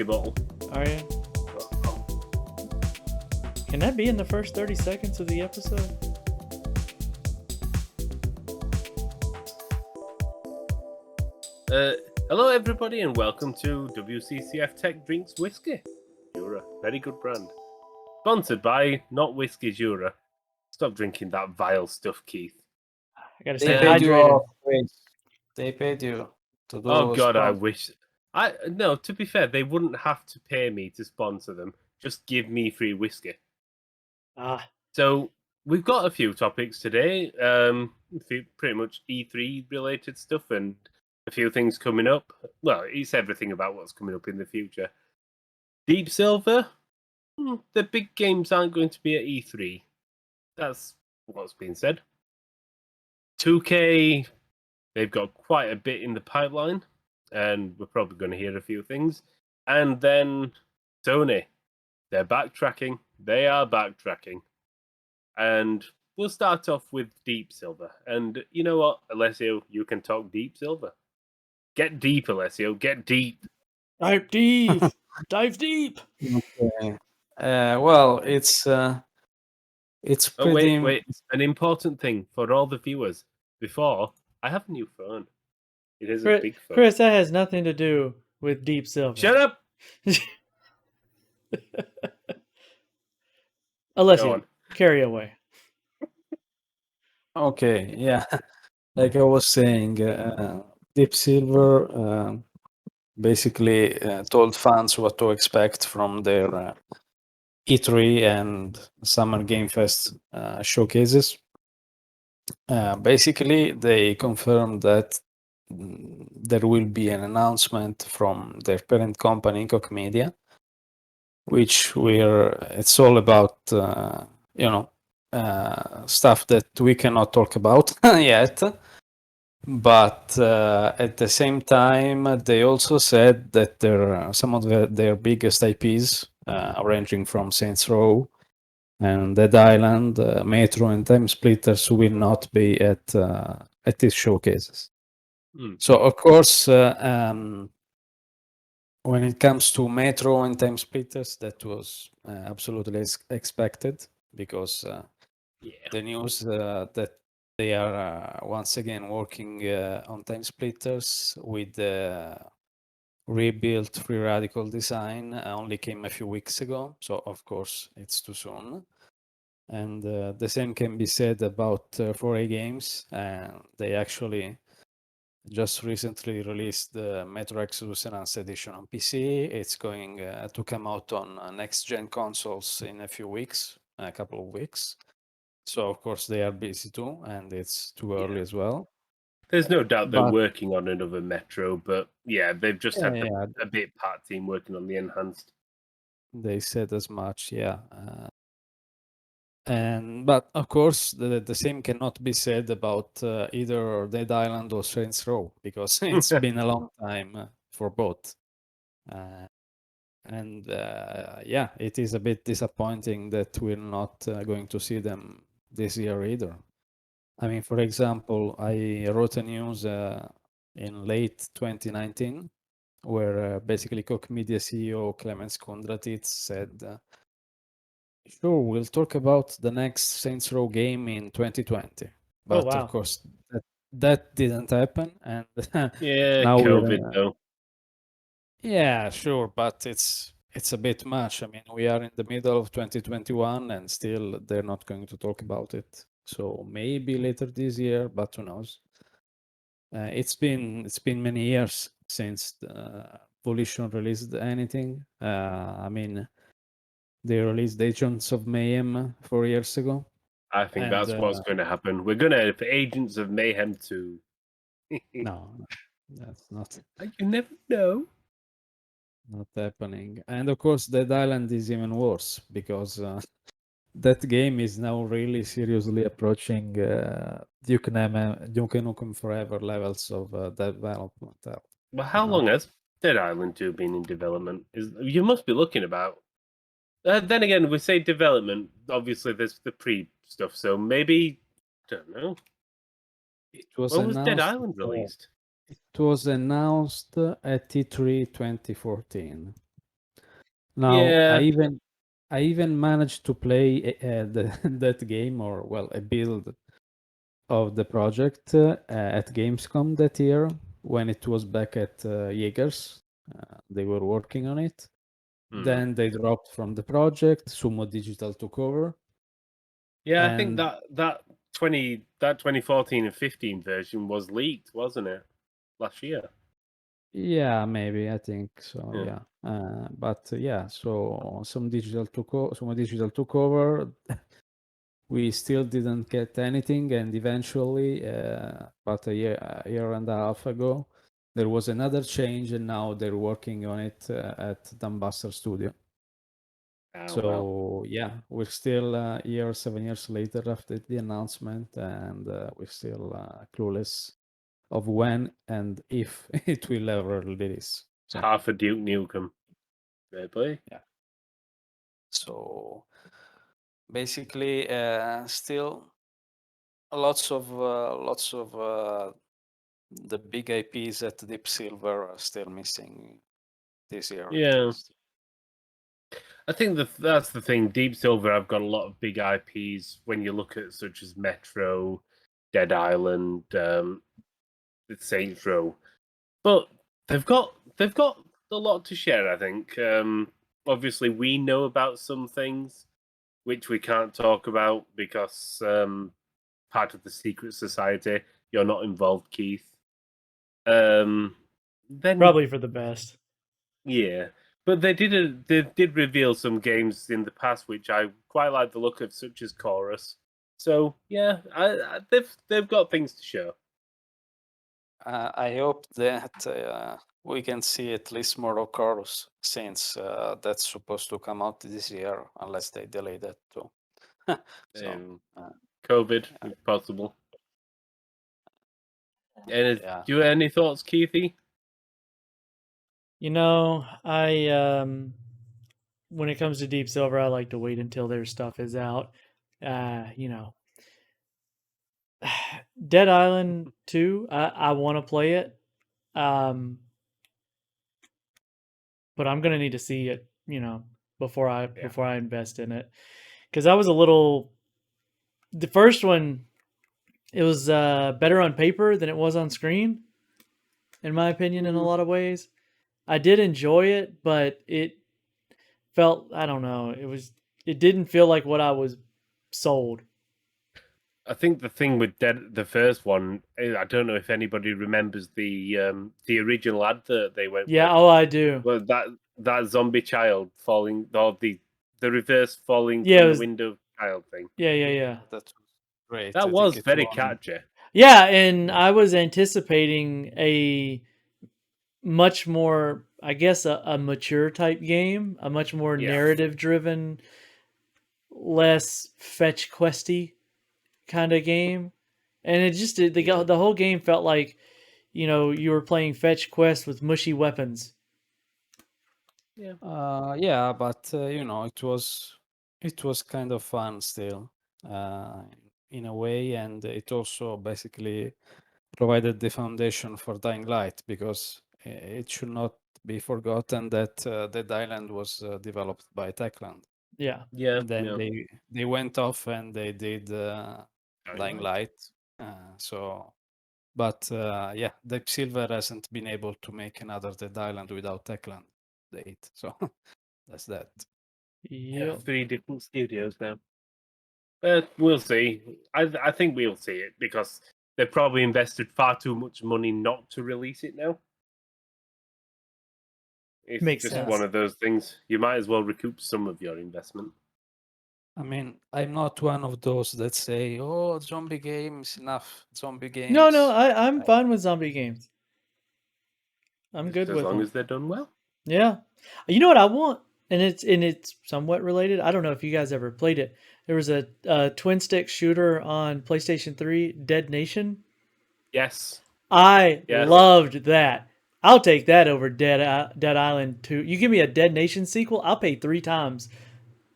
bottle. Are you? Can that be in the first 30 seconds of the episode? Hello, everybody, and welcome to WCCF Tech Drinks Whiskey. Jura, very good brand. Sponsored by not Whiskey Jura. Stop drinking that vile stuff, Keith. I gotta They stay paid you hydrated. off, Chris. They paid you to do. Oh God, I sponsor. wish. No. To be fair, they wouldn't have to pay me to sponsor them. Just give me free whiskey. Ah, So we've got a few topics today. Pretty much E3 related stuff and a few things coming up. Well, it's everything about what's coming up in the future. Deep Silver, the big games aren't going to be at E3. That's what's been said. 2K, they've got quite a bit in the pipeline, and we're probably going to hear a few things. And then Sony, they're backtracking. They are backtracking. And we'll start off with Deep Silver. And you know what, Alessio, you can talk Deep Silver. Get deep, Alessio. Get deep. dive deep. Dive deep. Okay. Well, it's Oh, pretty. wait. An important thing for all the viewers. Before, I have a new phone. It is a big phone. Chris, that has nothing to do with Deep Silver. Shut up! Alessio, carry away. Okay, yeah. Like I was saying, Deep Silver basically told fans what to expect from their E3 and Summer Game Fest showcases. Basically, they confirmed that there will be an announcement from their parent company, Koch Media, which it's all about stuff that we cannot talk about yet. But at the same time, they also said that some of their biggest IPs, ranging from Saints Row and Dead Island, Metro, and Time Splitters, will not be at these showcases. So, of course, when it comes to Metro and Time Splitters, that was absolutely expected, because the news that they are once again working on Time Splitters with the rebuilt Free Radical design only came a few weeks ago. So, of course, it's too soon. And the same can be said about 4A Games. They actually just recently released the Metro Exodus Enhanced Edition on PC. It's going to come out on next-gen consoles in a couple of weeks. So, of course, they are busy too, and it's too early as well. There's no doubt they're working on another Metro, but yeah, they've just had a bit part team working on the Enhanced. They said as much, yeah. But of course, the same cannot be said about either Dead Island or Saints Row, because it's been a long time for both. Yeah, it is a bit disappointing that we're not going to see them this year either. I mean, for example, I wrote a news in late 2019 where basically Koch Media CEO Klemens Kundratitz said, sure, we'll talk about the next Saints Row game in 2020. But wow. of course, that didn't happen. And yeah, now COVID though. Yeah, sure, but it's a bit much. I mean, we are in the middle of 2021 and still they're not going to talk about it. So maybe later this year, but who knows? It's been many years since Volition released anything. I mean, they released Agents of Mayhem 4 years ago. I think that's what's going to happen. We're going to have Agents of Mayhem 2. No, that's not. You never know. Not happening. And of course, Dead Island is even worse, because that game is now really seriously approaching Duke Nukem Forever levels of development. Well, how long has Dead Island 2 been in development? You must be looking about. Then again, we say development. Obviously, there's the pre stuff, so maybe I don't know. When was Dead Island released? It was announced at E3 2014. Now, Yeah, I even managed to play that game, or well, a build of the project at Gamescom that year when it was back at Jaegers. They were working on it. mm. Then they dropped from the project. Sumo Digital took over, Yeah. I think and that 2014 and 15 version was leaked, wasn't it, last year? yeah, maybe I think so. Yeah. Yeah, but yeah, so Sumo Digital took over. We still didn't get anything, and eventually, about a year and a half ago, there was another change, and now they're working on it at Dambuster Studio. Oh, well. So yeah, we're still 7 years later after the announcement, and we're still clueless of when and if it will ever release. So Half a Duke Nukem. Maybe. yeah. So basically, still lots of the big IPs at Deep Silver are still missing this year at Yeah. least. I think that's the thing. Deep Silver, I've got a lot of big IPs when you look at such as Metro, Dead Island, Saints Row, but they've got a lot to share. I think. Obviously, we know about some things which we can't talk about because part of the secret society. You're not involved, Keith. Then Probably for the best. yeah, but they did reveal some games in the past which I quite like the look of, such as Chorus. So yeah, they've got things to show. I hope that we can see at least more of Chorus, since that's supposed to come out this year, unless they delay that too. So COVID, yeah. if possible. And Yeah. do you have any thoughts, Keithy? You know, I when it comes to Deep Silver, I like to wait until their stuff is out. You know, Dead Island 2, I want to play it. But I'm going to need to see it, you know, before I invest in it. Cuz I was a little the first one, it was better on paper than it was on screen, in my opinion, in a lot of ways. I did enjoy it, but it felt, I don't know, it didn't feel like what I was sold. I think the thing with the first one, I don't know if anybody remembers the original advert they went Yeah, with. oh, I do. Well, that zombie child falling, or the reverse falling Yeah, it from the was, window child thing. yeah. That was great. That I was think it very won. catchy. Yeah, and I was anticipating a much more, I guess, a mature type game, a much more Yeah. narrative driven, less fetch questy kind of game. And it just the whole game felt like, you know, you were playing fetch quest with mushy weapons. Yeah, but you know, it was kind of fun still, uh, in a way, and it also basically provided the foundation for Dying Light, because it should not be forgotten that Dead Island was developed by Techland. Yeah. Yeah. Then Yeah. they went off and they did Dying Light. But yeah, Deep Silver hasn't been able to make another Dead Island without Techland date. So that's that. Yeah, Yep. 3 different studios now. We'll see. I think we'll see it because they've probably invested far too much money not to release it now. It's Makes just sense. one of those things. You might as well recoup some of your investment. I mean, I'm not one of those that say, "Oh, zombie games, enough zombie games." No, I'm fine with zombie games. I'm good Just as with long them. as they're done well. Yeah. You know what I want? And it's somewhat related. I don't know if you guys ever played it. There was a twin stick shooter on PlayStation 3, Dead Nation. Yes. I Yes. loved that. I'll take that over Dead Island 2. You give me a Dead Nation sequel, I'll pay 3 times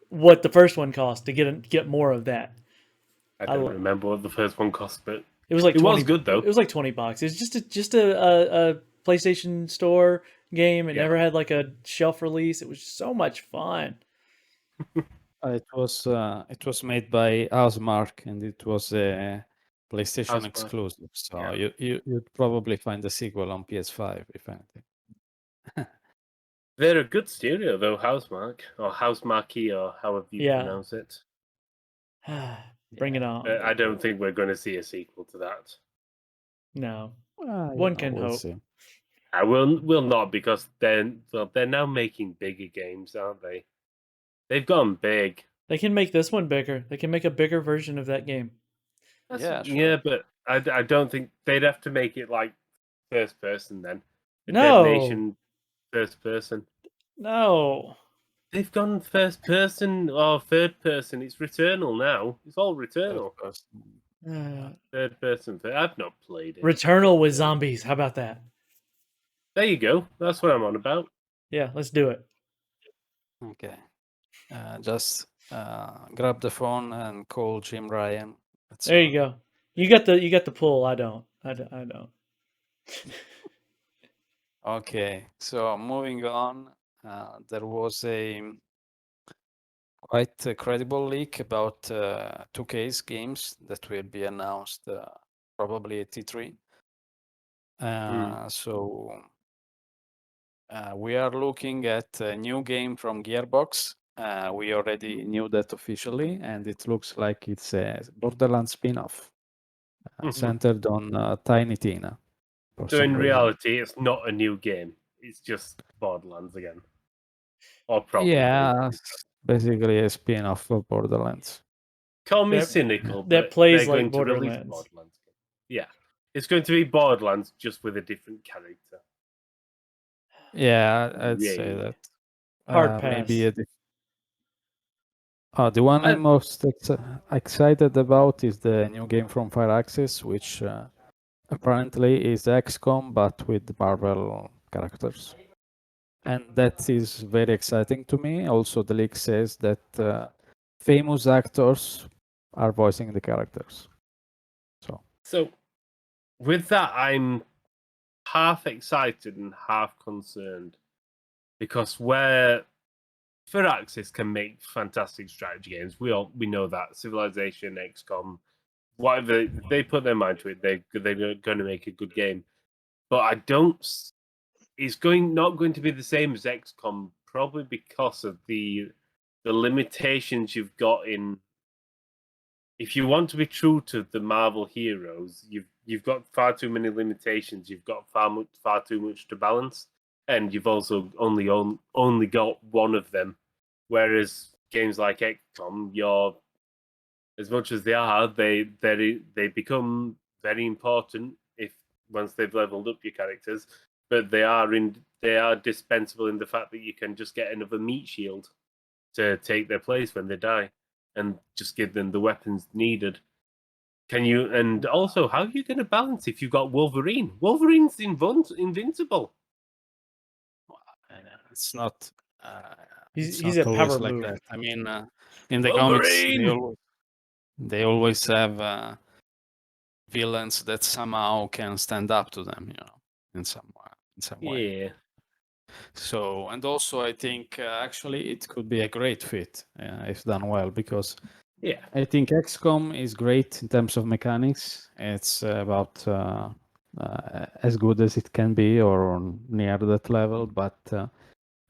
what the first one cost to get more of that. I don't remember what the first one cost, but it was like it 20, was good though. It was like $20. It's just a PlayStation Store. game. It Yeah. never had like a shelf release. It was so much fun. It was made by Housemark, and it was a PlayStation Housemarque. exclusive. So Yeah. you'd probably find the sequel on PS5 if anything. They're a good studio though, Housemarque or Housemarque or however you Yeah. pronounce it. Bring it on. I don't think we're going to see a sequel to that. No. You One know, can we'll hope. see. I will not because they're now making bigger games, aren't they? They've gone big. They can make this one bigger. They can make a bigger version of that game. Yeah, sure. Yeah, but I don't think they'd have to make it like first person then. A No. Dead Nation first person. No. They've gone first person or third person. It's Returnal now. It's all Returnal. Third person. I've not played it. Returnal with zombies. How about that? There you go. That's what I'm on about. Yeah, let's do it. Okay. Just grab the phone and call Jim Ryan. There you go. You got the pull. I don't. I don't. Okay, so moving on, there was a quite credible leak about 2K's games that will be announced probably at T3. So we are looking at a new game from Gearbox. We already knew that officially, and it looks like it's a Borderlands spin-off centered on Tiny Tina. So in reality, it's not a new game. It's just Borderlands again. Or probably. Yeah, basically a spin-off of Borderlands. Call me cynical, that but plays they're going like to release Borderlands. Borderlands. Yeah. It's going to be Borderlands just with a different character. Yeah, I'd say that. Hard pass. Maybe the one I'm most excited about is the new game from Firaxis, which apparently is XCOM but with Marvel characters. And that is very exciting to me. Also, the leak says that famous actors are voicing the characters. So, with that, I'm half excited and half concerned because where Firaxis can make fantastic strategy games, we know that Civilization, XCOM, whatever they put their mind to it, they're going to make a good game. But I don't. It's not going to be the same as XCOM, probably because of the limitations you've got in. If you want to be true to the Marvel heroes, you've got far too many limitations. You've got far too much to balance, and you've also only got one of them. Whereas games like XCOM, you're as much as they become very important once they've leveled up your characters, but they are dispensable in the fact that you can just get another meat shield to take their place when they die, and just give them the weapons needed. Can you? And also, how are you going to balance if you've got Wolverine? Wolverine's invincible. It's not. He's a always power like move. that. I mean, in the Wolverine! comics, they always have villains that somehow can stand up to them, in some way. Yeah. So, and also I think actually it could be a great fit if done well, because I think XCOM is great in terms of mechanics. It's about as good as it can be or near that level, but in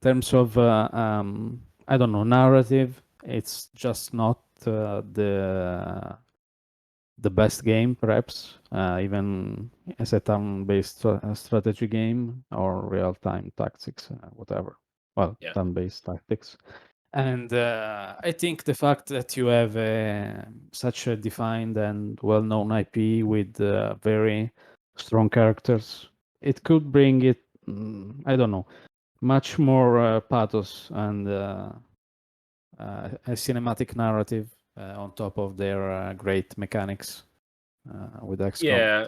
terms of I don't know, narrative, it's just not the best game, perhaps, even as a turn-based strategy game or real-time tactics, whatever. Well, turn-based tactics. And I think the fact that you have such a defined and well-known IP with very strong characters, it could bring it, I don't know, much more pathos and a cinematic narrative on top of their great mechanics with XCOM. Yeah,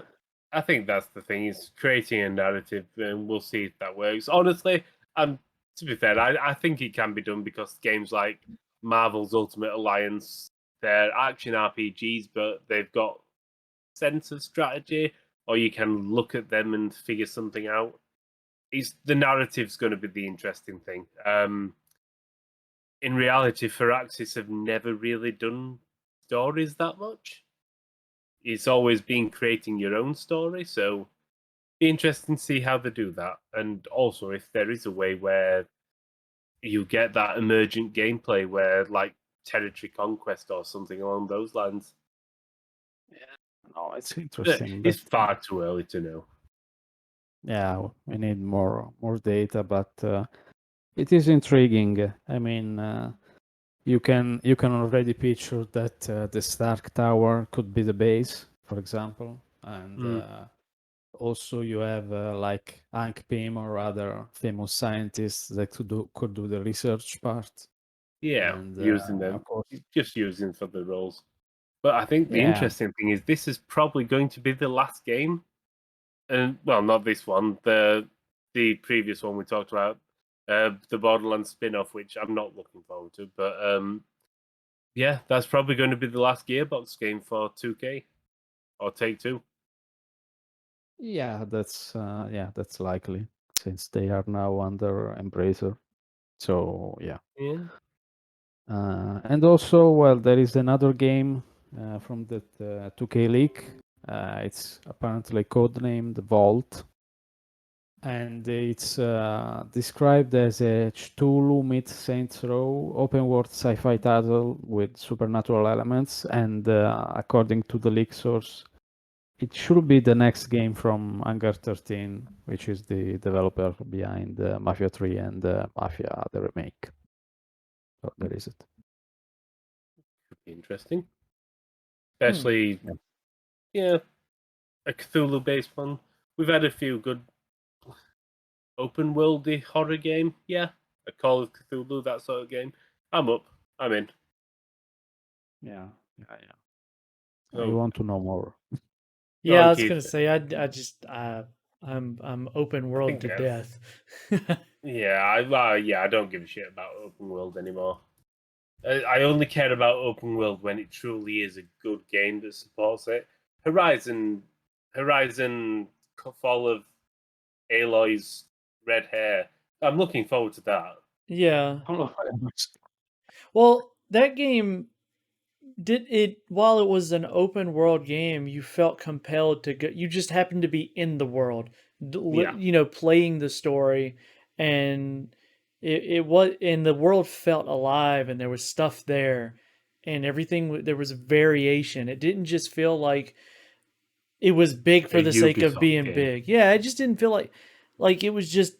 I think that's the thing, is creating a narrative, and we'll see if that works. Honestly, to be fair, I think it can be done because games like Marvel's Ultimate Alliance, they're action RPGs, but they've got sense of strategy, or you can look at them and figure something out. the narrative's going to be the interesting thing. In reality, Firaxis have never really done stories that much. It's always been creating your own story, so be interesting to see how they do that. And also, if there is a way where you get that emergent gameplay where, like, territory conquest or something along those lines. No, it's interesting. It's far too early to know. Yeah, we need more data, but it is intriguing. I mean, you can already picture that the Stark Tower could be the base, for example, and also you have like Hank Pym or other famous scientists that could do the research part. Yeah, and, using them, of course. just using for the roles. But I think the interesting thing is this is probably going to be the last game, and well, not this one, the previous one we talked about, the Borderlands spin-off, which I'm not looking forward to. But yeah, that's probably going to be the last Gearbox game for 2K or Take-Two. Yeah, that's likely since they are now under Embracer. So yeah. Yeah. And also, well, there is another game from that 2K leak. It's apparently codenamed Vault, and it's described as a Cthulhu meets Saints Row open-world sci-fi title with supernatural elements. And according to the leak source, it should be the next game from Hangar 13, which is the developer behind Mafia 3 and Mafia the remake. So there is it. Could be interesting. Especially, yeah, a Cthulhu-based one. We've had a few good open-worldy horror game. Yeah, a Call of Cthulhu, that sort of game. I'm up. I'm in. Yeah. So, I want to know more. Yeah, I was Keith. gonna say I'm open world to death. Yeah, I don't give a shit about open world anymore. I only care about open world when it truly is a good game that supports it. Horizon Fall of Aloy's red hair. I'm looking forward to that. Yeah. Well, that game while it was an open world game, you felt compelled to go. You just happened to be in the world, playing the story, and and the world felt alive, and there was stuff there, and everything. There was variation. It didn't just feel like it was big for the sake of being big. Yeah, it just didn't feel like it was just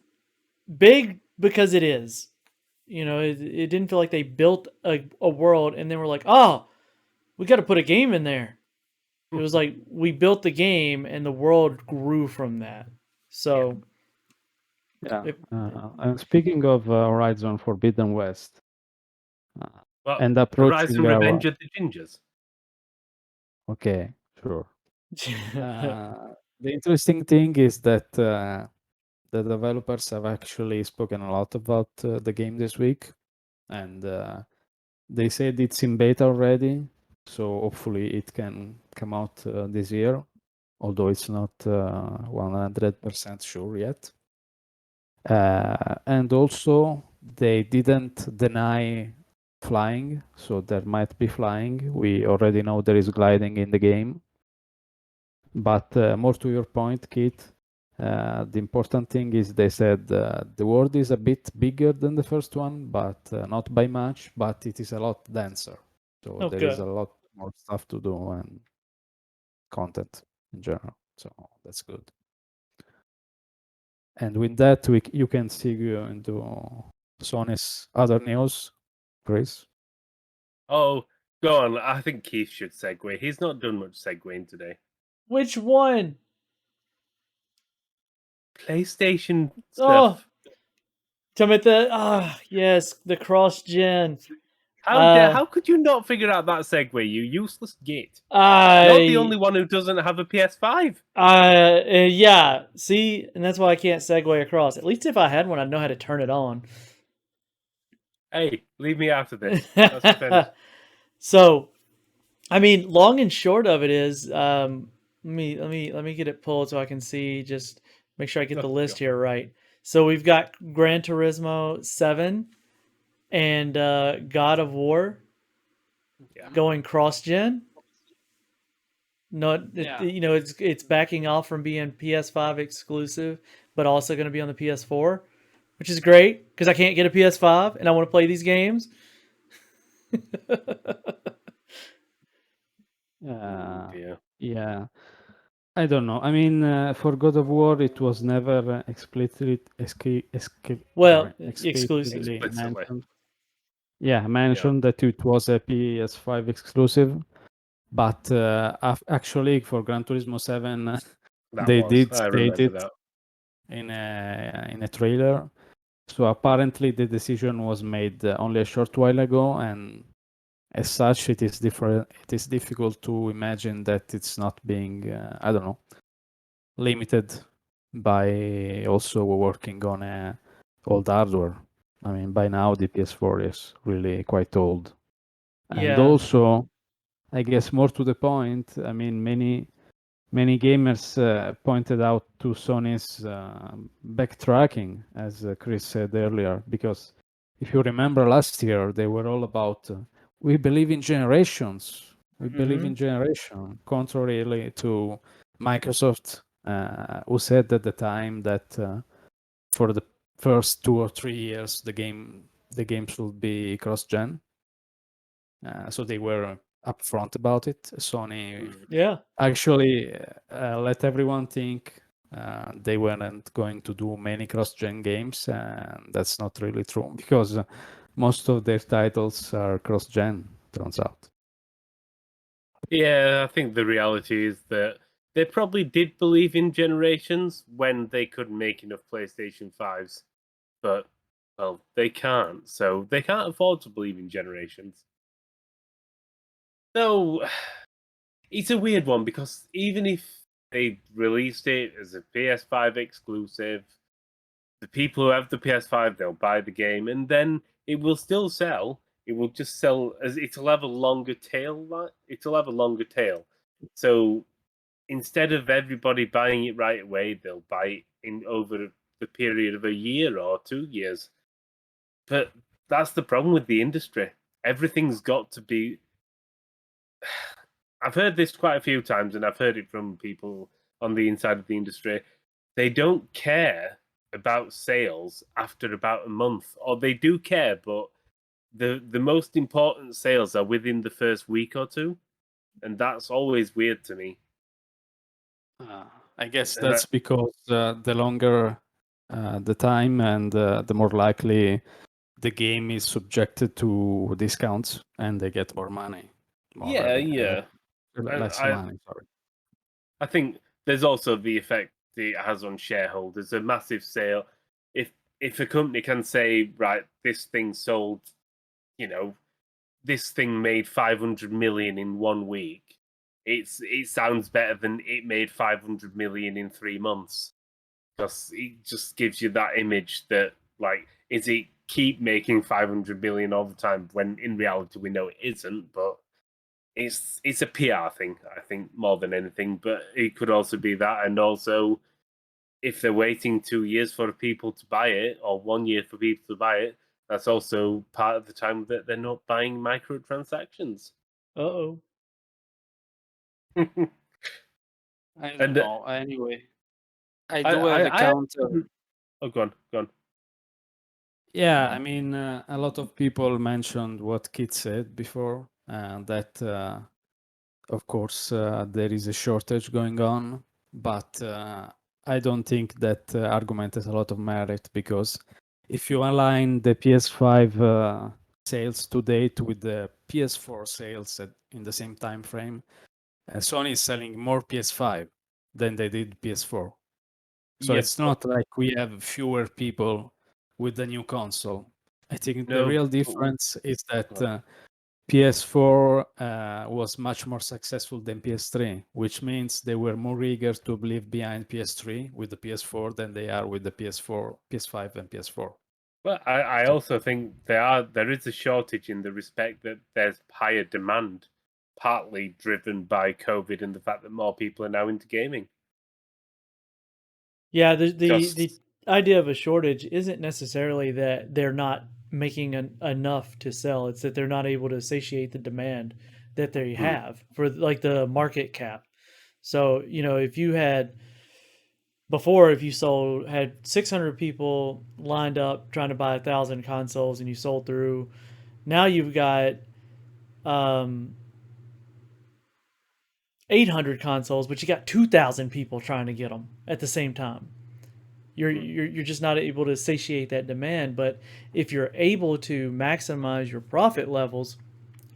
big because it is. It didn't feel like they built a world and then we're like, oh, we got to put a game in there. It was like we built the game and the world grew from that. So, yeah. And speaking of Horizon Forbidden West, and approaching Horizon Revenge of the Gingers. Okay, sure. The interesting thing is that the developers have actually spoken a lot about the game this week, and they said it's in beta already, so hopefully it can come out this year, although it's not 100% sure yet. And also, they didn't deny flying, so there might be flying. We already know there is gliding in the game. But more to your point, Keith, the important thing is they said the world is a bit bigger than the first one, but not by much, but it is a lot denser. So there is a lot more stuff to do and content in general. So that's good. And with that, you can segue into Sony's other news, Chris. Oh, go on. I think Keith should segue. He's not done much segueing today. Which one? PlayStation stuff. Tell me yes, the cross-gen. How could you not figure out that segue, you useless git? You're the only one who doesn't have a PS5. Yeah, see, and that's why I can't segue across. At least if I had one, I'd know how to turn it on. Hey, leave me out of this. So, I mean, long and short of it is, let me get it pulled so I can see. Just make sure I get the list here right. So we've got Gran Turismo 7 and God of War going cross-gen. No, it's backing off from being PS5 exclusive, but also going to be on the PS4, which is great because I can't get a PS5 and I want to play these games. Yeah. I don't know. I mean, for God of War, it was never explicitly exclusively mentioned. Yeah, mentioned that it was a PS5 exclusive, but actually for Gran Turismo 7, they did state it in a trailer. So apparently the decision was made only a short while ago, and as such, it is different. It is difficult to imagine that it's not being, I don't know, limited by also working on old hardware. I mean, by now the PS4 is really quite old. And also, I guess more to the point, I mean, many gamers pointed out to Sony's backtracking, as Chris said earlier, because if you remember last year, they were all about, we believe in generations. We believe in generation, contrarily to Microsoft, who said at the time that for the first 2 or 3 years, the game should be cross-gen. So they were upfront about it. Sony actually let everyone think they weren't going to do many cross-gen games, and that's not really true because most of their titles are cross-gen, turns out. Yeah, I think the reality is that they probably did believe in generations when they couldn't make enough PlayStation 5s, but, well, they can't, so they can't afford to believe in generations. So, it's a weird one because even if they released it as a PS5 exclusive, the people who have the PS5, they'll buy the game, and then it will still sell. It will just sell as it'll have a longer tail. It'll have a longer tail. So instead of everybody buying it right away, they'll buy it in over the period of a year or 2 years. But that's the problem with the industry. Everything's got to be. I've heard this quite a few times, and I've heard it from people on the inside of the industry. They don't care about sales after about a month, or they do care, but the most important sales are within the first week or two, and that's always weird to me. I guess that's because the longer the time and the more likely the game is subjected to discounts and they get more money. Less money, sorry. I think there's also the effect it has on shareholders. A massive sale. If a company can say, right, this thing sold, this thing made 500 million in 1 week, it sounds better than it made 500 million in 3 months. Because it just gives you that image that, like, is it keep making 500 million all the time when in reality we know it isn't, but it's a PR thing, I think, more than anything. But it could also be that, and also if they're waiting 2 years for people to buy it or 1 year for people to buy it, that's also part of the time that they're not buying microtransactions. Uh-oh. I don't know. Anyway, I do have a counter. Oh, go on. Yeah, I mean, a lot of people mentioned what Kit said before, that of course there is a shortage going on, but I don't think that argument has a lot of merit, because if you align the PS5 sales to date with the PS4 sales in the same time frame, Sony is selling more PS5 than they did PS4. So it's not like we have fewer people with the new console. I think the real difference is that PS4 was much more successful than PS3, which means they were more eager to leave behind PS3 with the PS4 than they are with the PS4, PS5, and PS4. Well, I also think there is a shortage in the respect that there's higher demand, partly driven by COVID and the fact that more people are now into gaming. Yeah, the idea of a shortage isn't necessarily that they're not making enough to sell. It's that they're not able to satiate the demand that they have for like the market cap. So, if you had before, if you had 600 people lined up trying to buy 1,000 consoles and you sold through, now you've got 800 consoles, but you got 2,000 people trying to get them at the same time. You're just not able to satiate that demand. But if you're able to maximize your profit levels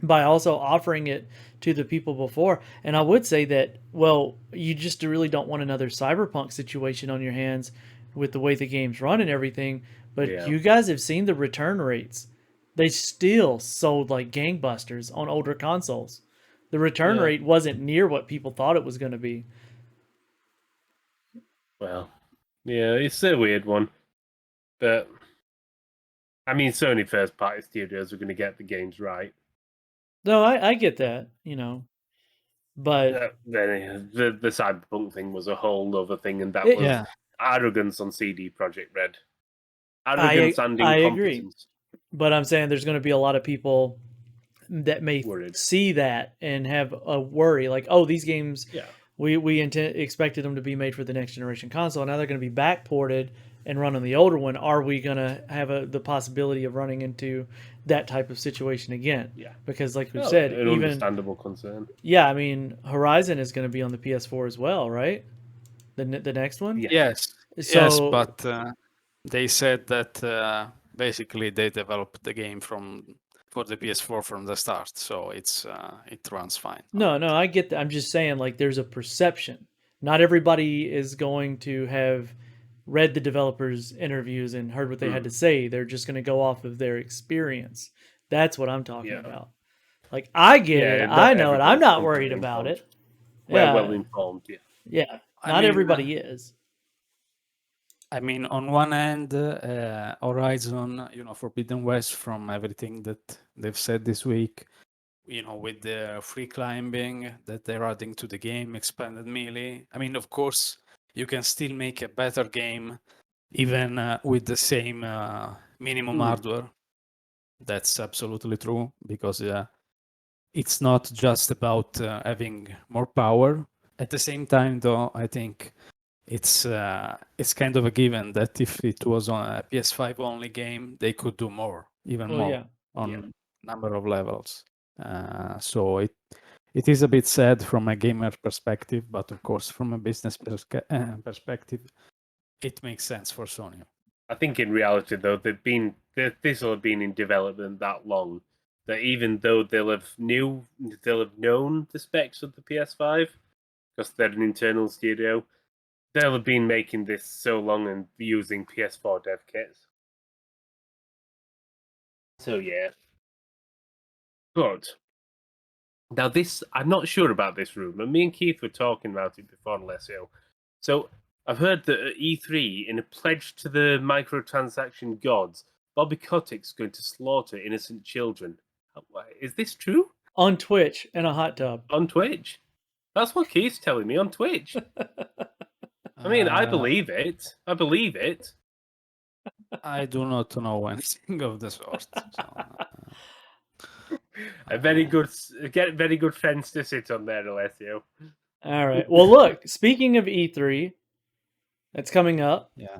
by also offering it to the people before, and I would say that, well, you just really don't want another Cyberpunk situation on your hands with the way the game's run and everything. But you guys have seen the return rates. They still sold like gangbusters on older consoles. The return rate wasn't near what people thought it was going to be. Well, yeah, it's a weird one. But, I mean, Sony first-party studios are going to get the games right. No, I get that, but the Cyberpunk thing was a whole other thing, and that was arrogance on CD Projekt Red. Arrogance and incompetence. Agree. But I'm saying there's going to be a lot of people that may see that and have a worry, like, oh, these games, we expected them to be made for the next generation console. Now they're going to be backported and run on the older one. Are we going to have the possibility of running into that type of situation again? Yeah. Because like we said, an understandable concern. Yeah, I mean, Horizon is going to be on the PS4 as well, right? The next one? Yes. So, yes, but they said that basically they developed the game for the PS4 from the start, so it runs fine. No, I get that. I'm just saying, like, there's a perception. Not everybody is going to have read the developers' interviews and heard what they had to say. They're just going to go off of their experience. That's what I'm talking about. Like, I get it. I know it. I'm not worried about it. Well informed, Yeah. Not everybody is. I mean, on one hand, Horizon, Forbidden West, from everything that they've said this week, with the free climbing that they're adding to the game, expanded melee. I mean, of course, you can still make a better game even with the same minimum hardware. That's absolutely true, because it's not just about having more power. At the same time, though, I think it's kind of a given that if it was on a PS5 only game, they could do more, more on number of levels. So it is a bit sad from a gamer perspective, but of course from a business perspective, it makes sense for Sony. I think in reality, though, this will have been in development that long that even though they'll have known the specs of the PS5 because they're an internal studio, they'll have been making this so long and using PS4 dev kits. So yeah. But now this, I'm not sure about this rumor. Me and Keith were talking about it before, Alessio. So I've heard that at E3, in a pledge to the microtransaction gods, Bobby Kotick's going to slaughter innocent children. Is this true? On Twitch in a hot tub. On Twitch? That's what Keith's telling me, on Twitch. I mean, I believe it. I believe it. I do not know anything of the sort. So, get very good fence to sit on there, Alessio. All right. Well, look, speaking of E3, that's coming up. Yeah.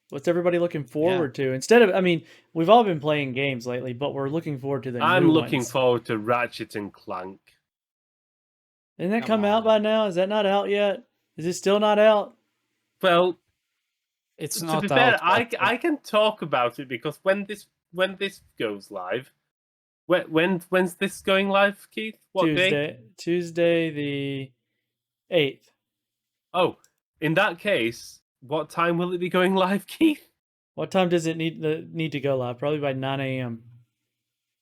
What's everybody looking forward to? Instead of, I mean, we've all been playing games lately, but we're looking forward to the I'm looking forward to Ratchet and Clank. Didn't that come out by now? Is that not out yet? Is it still not out? Well, it's not. To be fair, I can talk about it because when this goes live, when's this going live, Keith? What day? Tuesday the 8th. Oh, in that case, what time will it be going live, Keith? What time does it need to go live? Probably by 9 a.m.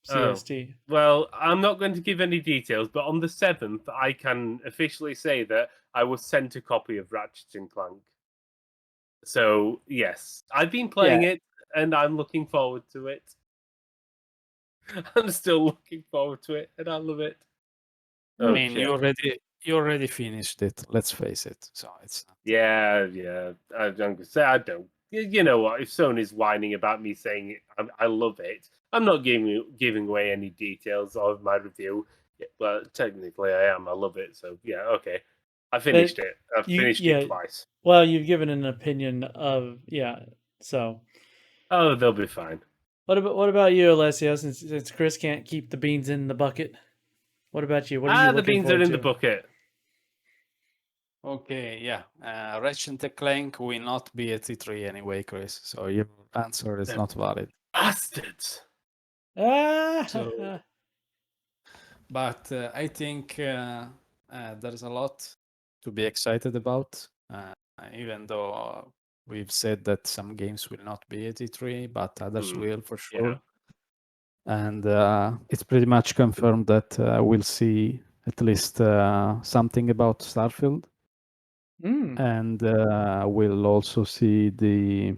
CST. Oh. Well, I'm not going to give any details, but on the 7th, I can officially say that I was sent a copy of Ratchet and Clank. So, yes, I've been playing it, and I'm looking forward to it. I'm still looking forward to it, and I love it. I mean, you already finished it. Let's face it. So it's not... Yeah. I'm gonna say I don't. you know what? If Sony's whining about me saying I love it, I'm not giving away any details of my review. Yeah, well, technically, I am. I love it. So yeah, okay. I finished it. I've finished it twice. Well, you've given an opinion of so. Oh, they'll be fine. What about you, Alessio? Since Chris can't keep the beans in the bucket, what about you? What are you the looking beans forward are in to? the bucket. Okay, yeah. Ratchet and Clank will not be at E3 anyway, Chris. So your answer is not valid. Bastards. So, but I think there's a lot to be excited about, even though we've said that some games will not be at E3, but others will for sure. Yeah. And it's pretty much confirmed that we'll see at least something about Starfield. And we'll also see the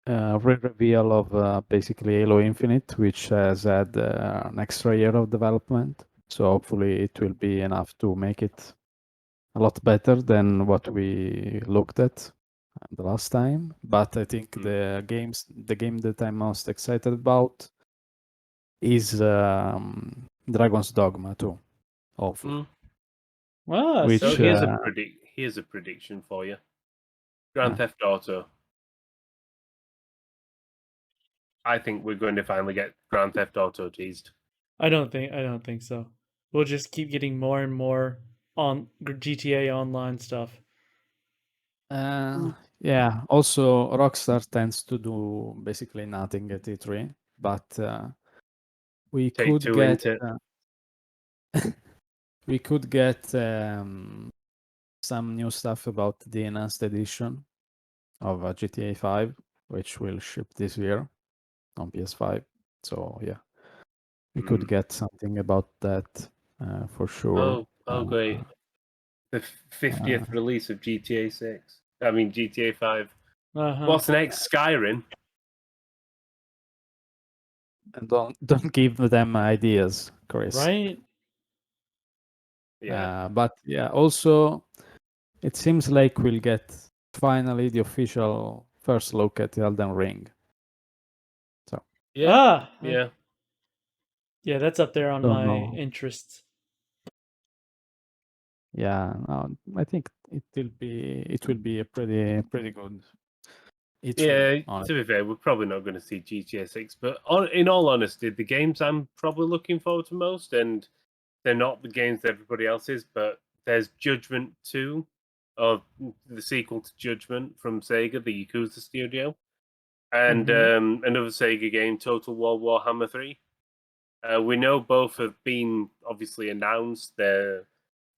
reveal of basically Halo Infinite, which has had an extra year of development. So hopefully it will be enough to make it a lot better than what we looked at the last time. But I think the game that I'm most excited about is Dragon's Dogma 2, hopefully. Well, Which, so here's a prediction for you. Grand Theft Auto. I think we're going to finally get Grand Theft Auto teased. I don't think so. We'll just keep getting more and more on GTA Online stuff. Yeah. Also, Rockstar tends to do basically nothing at E3, but we could get we could get some new stuff about the enhanced edition of GTA 5, which will ship this year on PS5. So yeah, we could get something about that for sure. Oh, great! The 50th release of GTA 6. I mean GTA 5. What's next? Skyrim. And don't give them ideas, Chris. Right? Yeah. But yeah, also it seems like we'll get finally the official first look at Elden Ring. So yeah, yeah, that's up there on my interests. Yeah, no, I think it will be a pretty good. To be fair, we're probably not going to see GTA 6, but in all honesty, the games I'm probably looking forward to most, and they're not the games that everybody else is, but there's Judgment 2, or the sequel to Judgment from Sega, the Yakuza studio, and another Sega game, Total War Warhammer 3. We know both have been obviously announced.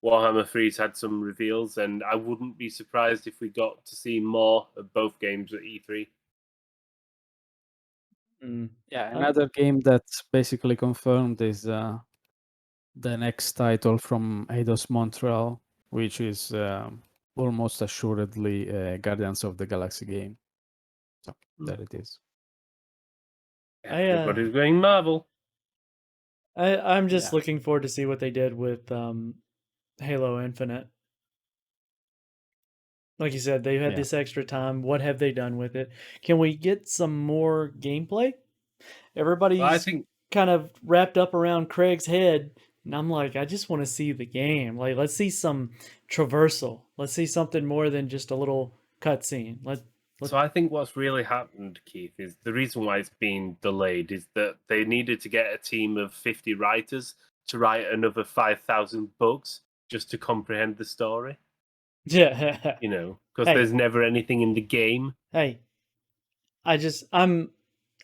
Warhammer 3's had some reveals, and I wouldn't be surprised if we got to see more of both games at E3. Yeah, another game that's basically confirmed is the next title from Eidos Montreal, which is almost assuredly a Guardians of the Galaxy game. So there it is. Everybody's going Marvel. I'm just looking forward to see what they did with Halo Infinite. Like you said, they've had this extra time. What have they done with it? Can we get some more gameplay? Everybody's kind of wrapped up around Craig's head, and I'm like, I just want to see the game. Like, let's see some traversal. Let's see something more than just a little cutscene. So I think what's really happened, Keith, is the reason why it's been delayed is that they needed to get a team of 50 writers to write another 5,000 books just to comprehend the story. Yeah. You know, because there's never anything in the game. Hey, I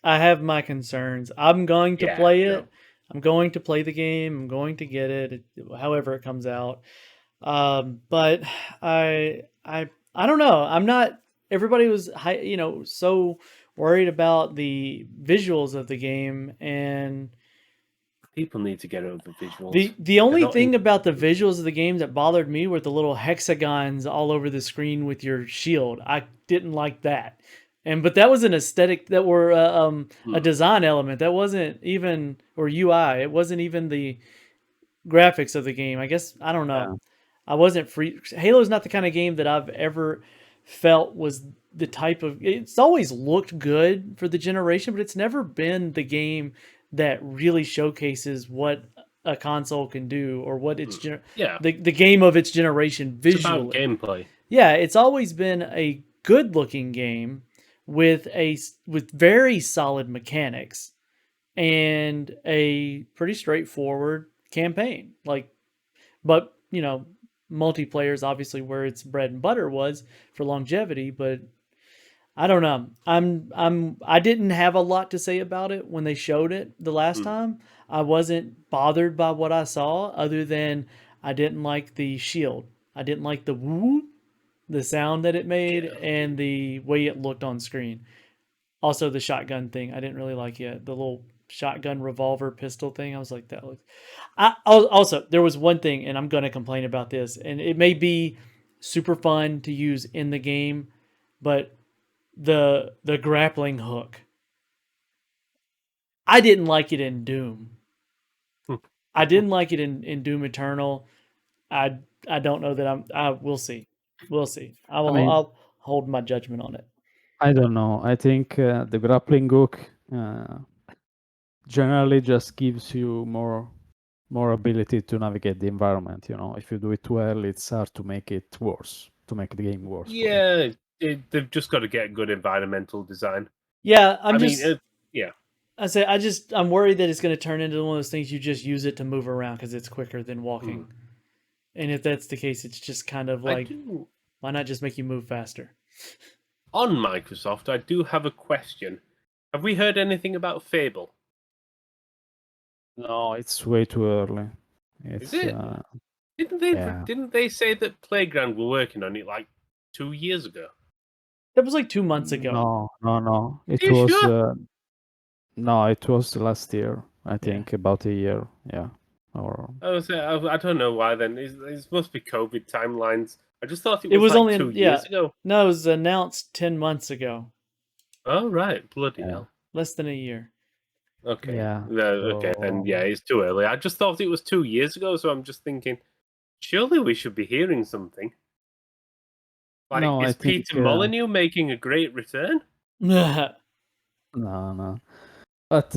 have my concerns. I'm going to play it. I'm going to play the game. I'm going to get it, however it comes out. But I don't know. I'm not. Everybody was, so worried about the visuals of the game, and people need to get over visuals. The only thing about the visuals of the game that bothered me were the little hexagons all over the screen with your shield. I didn't like that. But that was an aesthetic that were a design element. That wasn't even, or UI. It wasn't even the graphics of the game. I guess, I don't know. I wasn't free. Halo is not the kind of game that I've ever felt was the type of, it's always looked good for the generation, but it's never been the game that really showcases what a console can do or what its the game of its generation visually. It's about gameplay. Yeah, it's always been a good looking game with very solid mechanics and a pretty straightforward campaign. Like, but you know, multiplayer is obviously where its bread and butter was for longevity, but I don't know. I didn't have a lot to say about it when they showed it the last time. I wasn't bothered by what I saw other than I didn't like the shield. I didn't like the woo, the sound that it made, and the way it looked on screen. Also the shotgun thing. I didn't really like it. The little shotgun revolver pistol thing. I was like, that looks. Also, there was one thing, and I'm going to complain about this, and it may be super fun to use in the game, but the grappling hook. I didn't like it in Doom. I didn't like it in Doom Eternal. I don't know that we'll see. We'll see. I'll hold my judgment on it. I don't know. I think the grappling hook generally just gives you more ability to navigate the environment. You know, if you do it well, it's hard to make it worse, to make the game worse. Yeah, they've just got to get good environmental design. Yeah, yeah. I'm worried that it's going to turn into one of those things you just use it to move around because it's quicker than walking. And if that's the case, it's just kind of like, why not just make you move faster? On Microsoft, I do have a question. Have we heard anything about Fable? No, it's way too early. Is it? Didn't they say that Playground were working on it like 2 years ago? That was like 2 months ago. No. It Are you was sure? no, it was last year. I think about a year. Yeah. Or I don't know why then. It must be COVID timelines. I just thought it was like only 2 years ago. No, it was announced 10 months ago. Oh, right. Bloody hell. Less than a year. Okay. Yeah. Okay, then yeah, it's too early. I just thought it was 2 years ago, so I'm just thinking, surely we should be hearing something. Like, No, is I think, Peter Molyneux making a great return? No. But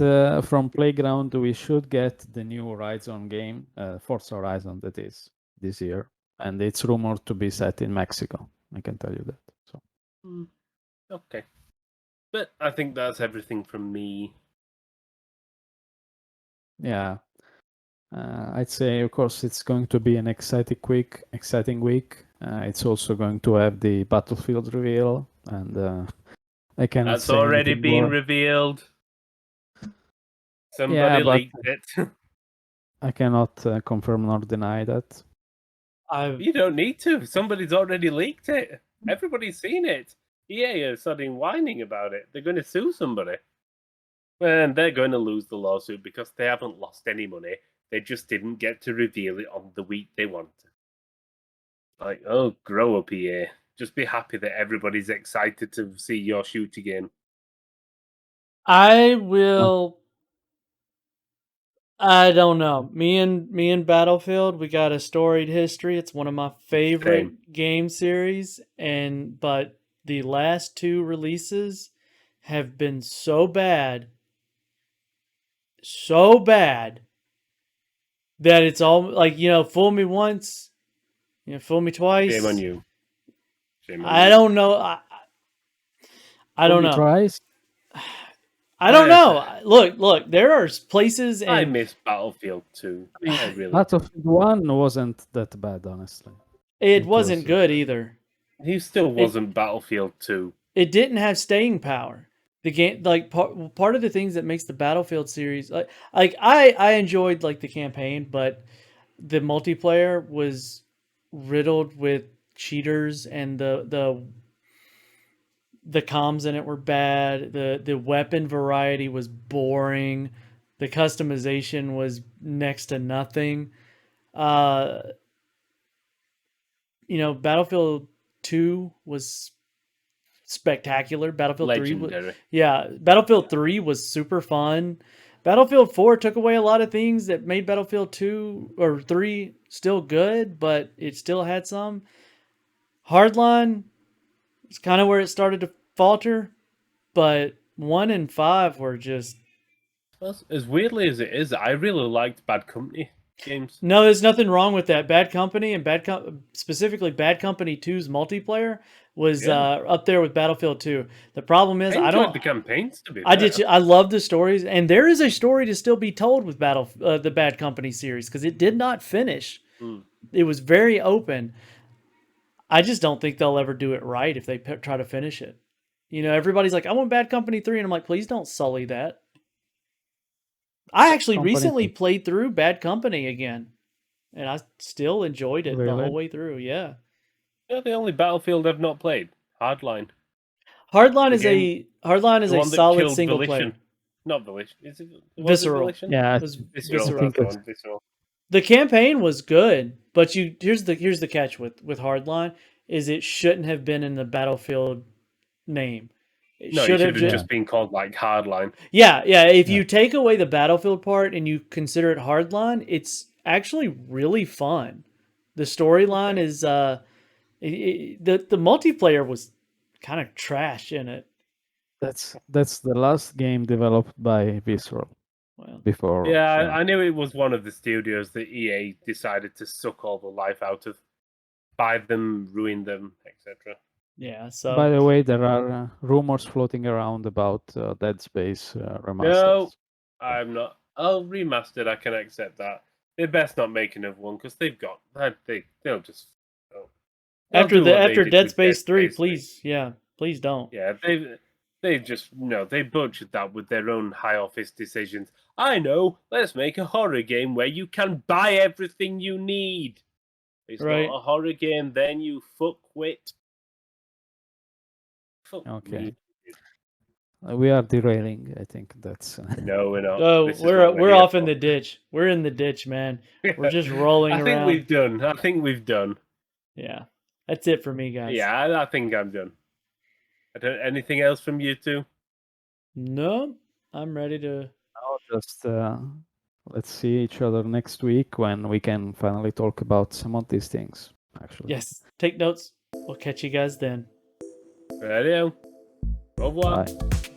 from Playground, we should get the new Horizon game, Forza Horizon, that is, this year. And it's rumored to be set in Mexico. I can tell you that. So. Okay. But I think that's everything from me. Yeah. I'd say, of course, it's going to be an exciting week. It's also going to have the Battlefield reveal, and I cannot That's say already anything been more. revealed. Somebody leaked it. I cannot confirm nor deny that. You don't need to. Somebody's already leaked it. Everybody's seen it. EA are starting whining about it. They're going to sue somebody. And they're going to lose the lawsuit because they haven't lost any money. They just didn't get to reveal it on the week they wanted. Like, oh, grow up, EA. Just be happy that everybody's excited to see your shooter game. I don't know. Me and Battlefield, we got a storied history. It's one of my favorite game series, but the last 2 releases have been so bad that it's all like, fool me once, fool me twice. Shame on you. I don't know. I don't know. Twice? I don't know. Look, there are places and I miss Battlefield 2. Battlefield 1 wasn't that bad, honestly. It wasn't good either. He still wasn't Battlefield 2. It didn't have staying power. The game, like part of the things that makes the Battlefield series, like I enjoyed like the campaign, but the multiplayer was riddled with cheaters, and the comms in it were bad. The weapon variety was boring. The customization was next to nothing. Battlefield 2 was spectacular. Battlefield Legendary. 3 Battlefield 3 was super fun. Battlefield 4 took away a lot of things that made Battlefield 2 or 3 still good, but it still had some. Hardline, is kind of where it started to falter, but 1 and 5 were just. As weirdly as it is, I really liked Bad Company games. No, there's nothing wrong with that. Bad Company and specifically Bad Company 2's multiplayer was up there with Battlefield 2. The problem is I enjoyed the campaigns to be I did. I love the stories, and there is a story to still be told with the Bad Company series because it did not finish. It was very open. I just don't think they'll ever do it right if they try to finish it. You know, everybody's like, I want Bad Company 3, and I'm like, please don't sully that. I actually recently played through Bad Company again, and I still enjoyed it the whole way through. Yeah. Yeah, the only Battlefield I've not played, Hardline. Hardline is a solid single player. Not Volition. Is it Visceral? Yeah, it was Visceral. Visceral. The campaign was good, but here's the catch with Hardline is it shouldn't have been in the Battlefield name. It should have just been called like Hardline. Yeah. If you take away the Battlefield part and you consider it Hardline, it's actually really fun. The storyline is the multiplayer was kind of trash in it. That's the last game developed by Visceral. Well, before. Yeah, I knew it was one of the studios that EA decided to suck all the life out of, buy them, ruin them, etc. Yeah. So, by the way, there are rumors floating around about Dead Space remastered. No, I'm not. I'll remastered. I can accept that. They're best not make another one because they've got they'll just. After Dead Space 3, please, please don't. Yeah, they just they butchered that with their own high office decisions. I know. Let's make a horror game where you can buy everything you need. It's not a horror game, then you fuckwit. Okay. We are derailing. I think that's. No, we're not. Oh, we're off in the ditch. We're in the ditch, man. We're just rolling around. I think we've done. Yeah, that's it for me, guys. Yeah, I think I'm done. Anything else from you two? No, I'm ready to. No, just let's see each other next week when we can finally talk about some of these things. Actually. Yes. Take notes. We'll catch you guys then. Radio. Au revoir. Bye.